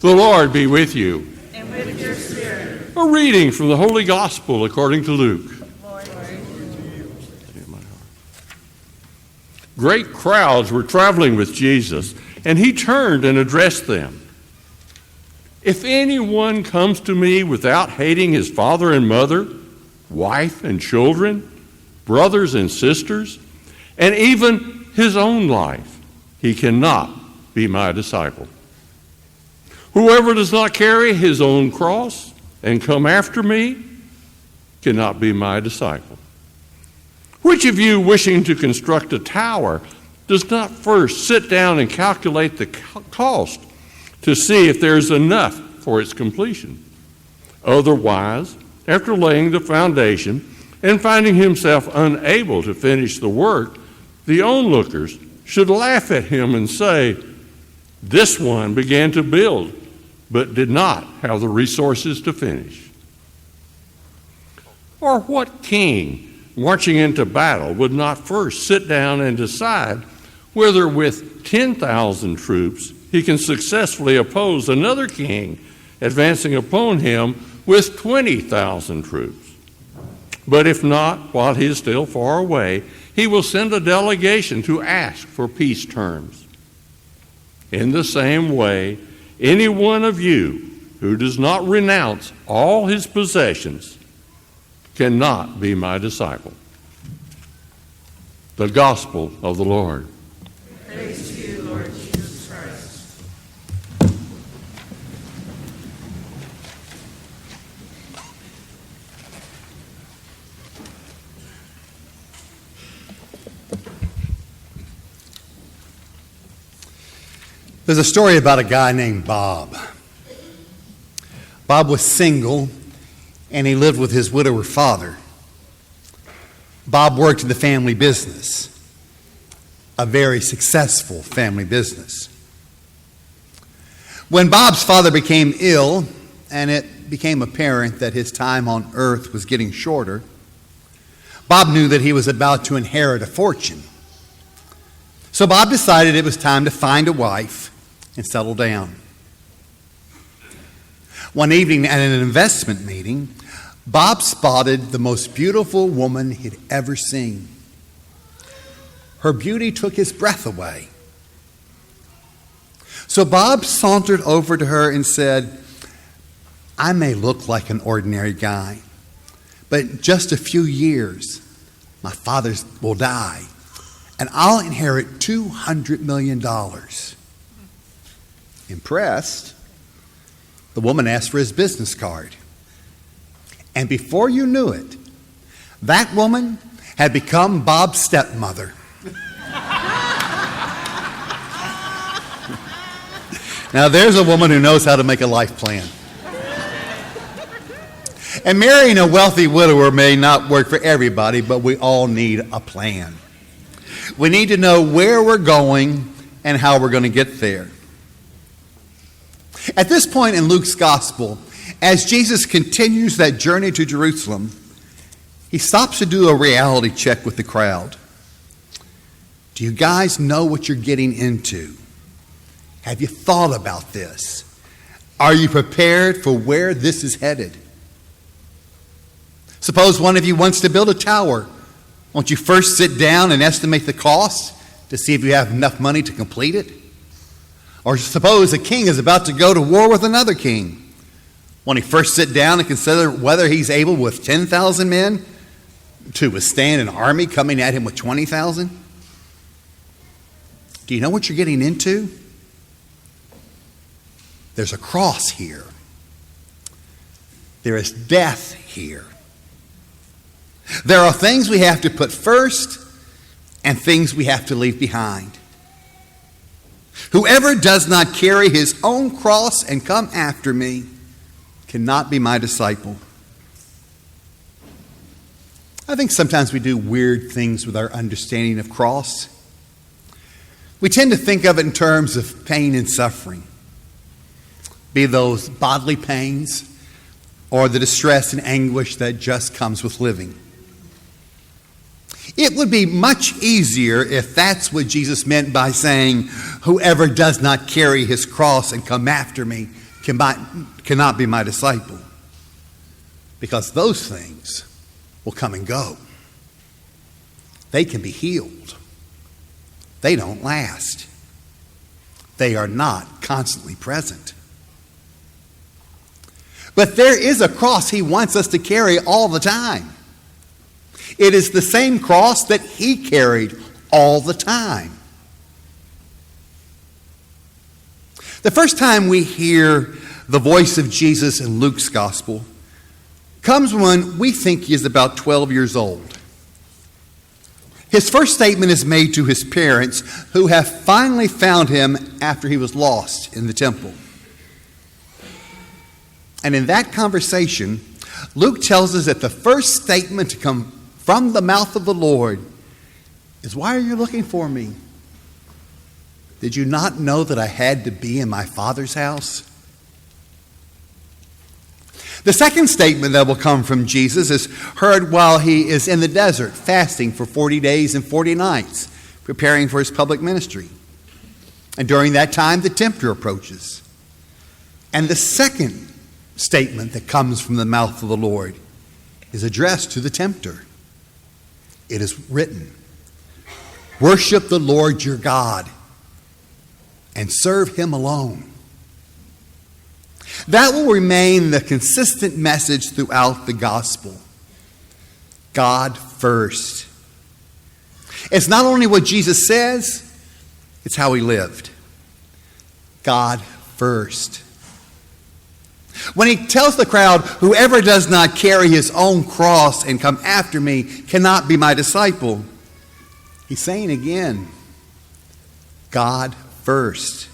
The Lord be with you. And with your spirit. A reading from the Holy Gospel according to Luke. Lord. Great crowds were traveling with Jesus, and he turned and addressed them. If anyone comes to me without hating his father and mother, wife and children, brothers and sisters, and even his own life, he cannot be my disciple. Whoever does not carry his own cross and come after me cannot be my disciple. Which of you, wishing to construct a tower, does not first sit down and calculate the cost to see if there is enough for its completion? Otherwise, after laying the foundation and finding himself unable to finish the work, the onlookers should laugh at him and say, "This one began to build, but did not have the resources to finish." Or what king, marching into battle, would not first sit down and decide whether with 10,000 troops he can successfully oppose another king advancing upon him with 20,000 troops? But if not, while he is still far away, he will send a delegation to ask for peace terms. In the same way, any one of you who does not renounce all his possessions cannot be my disciple. The Gospel of the Lord. Praise to you, Lord Jesus Christ. There's a story about a guy named Bob. Bob was single, and he lived with his widower father. Bob worked in the family business, a very successful family business. When Bob's father became ill, and it became apparent that his time on earth was getting shorter, Bob knew that he was about to inherit a fortune. So Bob decided it was time to find a wife and settle down. One evening at an investment meeting, Bob spotted the most beautiful woman he'd ever seen. Her beauty took his breath away. So Bob sauntered over to her and said, "I may look like an ordinary guy, but in just a few years, my father will die, and I'll inherit $200 million. Impressed, the woman asked for his business card. And before you knew it, that woman had become Bob's stepmother. Now there's a woman who knows how to make a life plan. And marrying a wealthy widower may not work for everybody, but we all need a plan. We need to know where we're going and how we're going to get there. At this point in Luke's gospel, as Jesus continues that journey to Jerusalem, he stops to do a reality check with the crowd. Do you guys know what you're getting into? Have you thought about this? Are you prepared for where this is headed? Suppose one of you wants to build a tower. Won't you first sit down and estimate the cost to see if you have enough money to complete it? Or suppose a king is about to go to war with another king. Won't he first sit down and consider whether he's able with 10,000 men to withstand an army coming at him with 20,000? Do you know what you're getting into? There's a cross here. There is death here. There are things we have to put first and things we have to leave behind. Whoever does not carry his own cross and come after me cannot be my disciple. I think sometimes we do weird things with our understanding of cross. We tend to think of it in terms of pain and suffering, be those bodily pains or the distress and anguish that just comes with living. It would be much easier if that's what Jesus meant by saying, whoever does not carry his cross and come after me cannot be my disciple, because those things will come and go. They can be healed. They don't last. They are not constantly present. But there is a cross he wants us to carry all the time. It is the same cross that he carried all the time. The first time we hear the voice of Jesus in Luke's gospel comes when we think he is about 12 years old. His first statement is made to his parents, who have finally found him after he was lost in the temple. And in that conversation, Luke tells us that the first statement to come from the mouth of the Lord is, "Why are you looking for me? Did you not know that I had to be in my Father's house?" The second statement that will come from Jesus is heard while he is in the desert, fasting for 40 days and 40 nights, preparing for his public ministry. And during that time, the tempter approaches. And the second statement that comes from the mouth of the Lord is addressed to the tempter. It is written, "Worship the Lord your God and serve him alone." That will remain the consistent message throughout the gospel. God first. It's not only what Jesus says, it's how he lived. God first. When he tells the crowd, "Whoever does not carry his own cross and come after me cannot be my disciple," he's saying again, God first.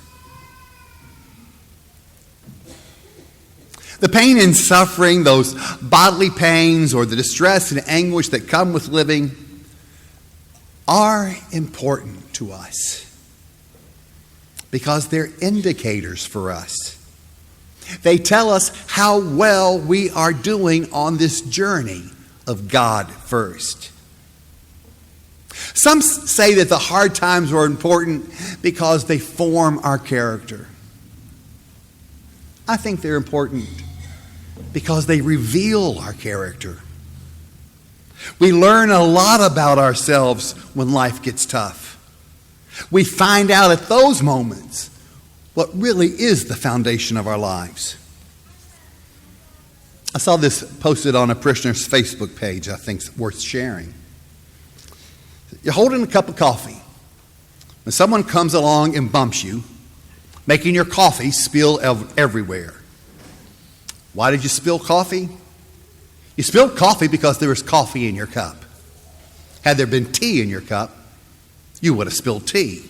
The pain and suffering, those bodily pains or the distress and anguish that come with living, are important to us because they're indicators for us. They tell us how well we are doing on this journey of God first. Some say that the hard times are important because they form our character. I think they're important because they reveal our character. We learn a lot about ourselves when life gets tough. We find out at those moments what really is the foundation of our lives. I saw this posted on a parishioner's Facebook page I think it's worth sharing. You're holding a cup of coffee. When someone comes along and bumps you, making your coffee spill everywhere. Why did you spill coffee? You spilled coffee because there was coffee in your cup. Had there been tea in your cup, you would have spilled tea.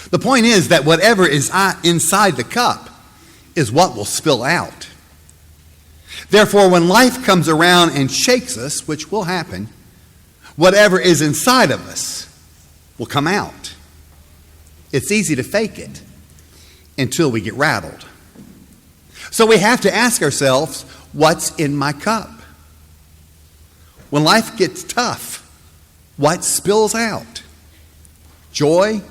The point is that whatever is inside the cup is what will spill out. Therefore, when life comes around and shakes us, which will happen, whatever is inside of us will come out. It's easy to fake it until we get rattled. So we have to ask ourselves, what's in my cup? When life gets tough, what spills out? Joy,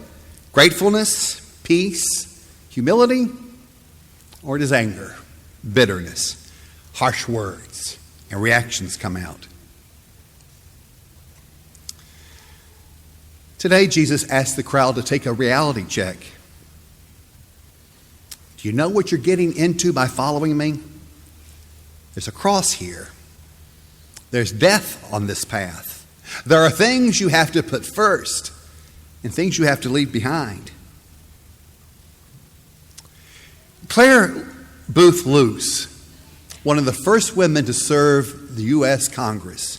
gratefulness, peace, humility, or does anger, bitterness, harsh words, and reactions come out? Today, Jesus asked the crowd to take a reality check. Do you know what you're getting into by following me? There's a cross here. There's death on this path. There are things you have to put first and things you have to leave behind. Claire Booth Luce, one of the first women to serve the U.S. Congress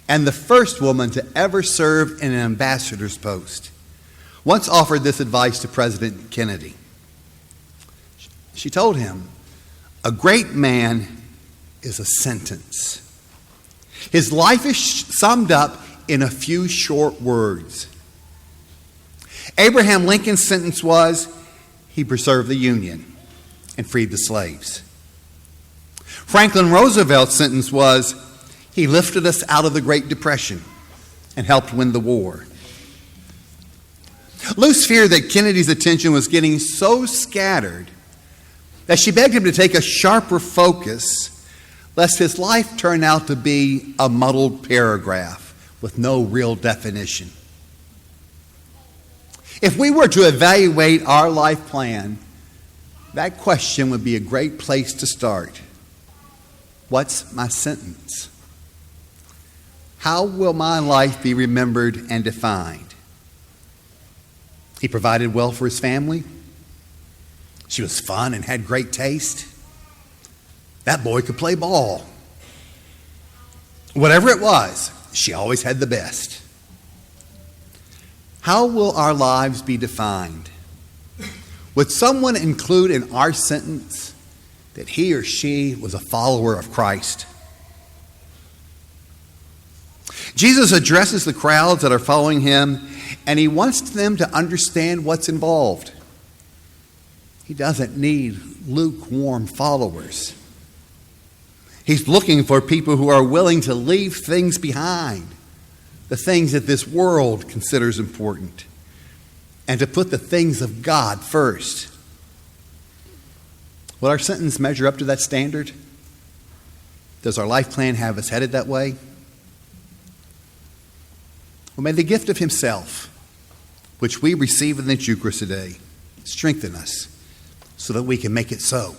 and the first woman to ever serve in an ambassador's post, once offered this advice to President Kennedy. She told him, "A great man is a sentence. His life is summed up in a few short words." Abraham Lincoln's sentence was, he preserved the Union and freed the slaves. Franklin Roosevelt's sentence was, he lifted us out of the Great Depression and helped win the war. Luce feared that Kennedy's attention was getting so scattered that she begged him to take a sharper focus, lest his life turn out to be a muddled paragraph with no real definition. If we were to evaluate our life plan, that question would be a great place to start. What's my sentence? How will my life be remembered and defined? He provided well for his family. She was fun and had great taste. That boy could play ball. Whatever it was, she always had the best. How will our lives be defined? Would someone include in our sentence that he or she was a follower of Christ? Jesus addresses the crowds that are following him, and he wants them to understand what's involved. He doesn't need lukewarm followers. He's looking for people who are willing to leave things behind, the things that this world considers important, and to put the things of God first. Will our sentence measure up to that standard? Does our life plan have us headed that way? Well, may the gift of himself, which we receive in the Eucharist today, strengthen us so that we can make it so.